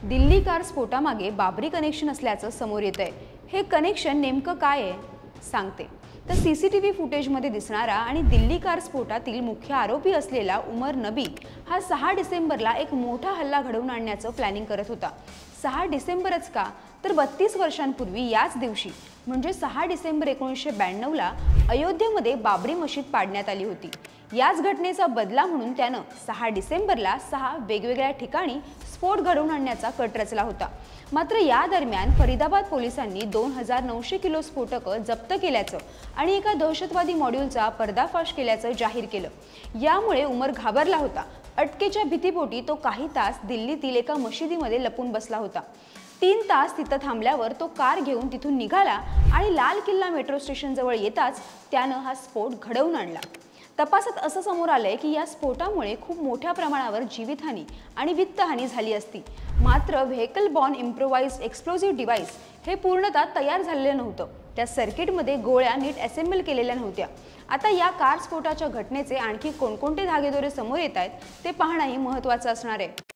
Delhi car स्फोटामागे Babri connection असल्याचं समोर येतंय। हे कनेक्शन नेमकं काय आहे सांगते। तर सीसीटीव्ही फुटेजमध्ये दिसणारा आणि दिल्ली कार स्फोटातील मुख्य आरोपी असलेला उमर नबी हा 6 डिसेंबरला एक मोठा हल्ला घडवून आणण्याचं प्लॅनिंग करत होता। 6 डिसेंबरच का, तर 32 वर्षांपूर्वी याच दिवशी म्हणजे 6 डिसेंबर 1992ला अयोध्येमध्ये बाबरी मशीद पाडण्यात आली होती। याच घटनेचा बदला म्हणून त्यानं 6 डिसेंबरला 6 वेगवेगळ्या ठिकाणी स्फोट घडवून आणण्याचा कट रचला होता। मात्र या दरम्यान फरीदाबाद पोलिसांनी 2900 किलो स्फोटकं जप्त केल्याचं आणि एका दहशतवादी मॉड्यूलचा पर्दाफाश केल्याचं जाहीर केलं। यामुळे उमर घाबरला होता। अटकेच्या भीतीपोटी तो काही तास दिल्लीतील एका मशिदीमध्ये लपून बसला होता। 3 तास तिथं थांबल्यावर तो कार घेऊन तिथून निघाला आणि लाल किल्ला मेट्रो स्टेशन जवळ येताच त्यानं हा स्फोट घडवून आणला। तपासात असं समोर आलंय की या स्फोटामुळे खूप मोठ्या प्रमाणावर जीवितहानी आणि वित्तहानी झाली असती। मात्र vehicle born improvised explosive device हे पूर्णतः तयार झालेलं नव्हतं। त्या सर्किटमध्ये गोळ्या नीट असेंबल केलेल्या नव्हत्या। आता या कार स्फोटाच्या घटनेचे आणखी कोणकोणते धागेदोरे समोर येत आहेत ते पाहणंही महत्त्वाचं असणार आहे।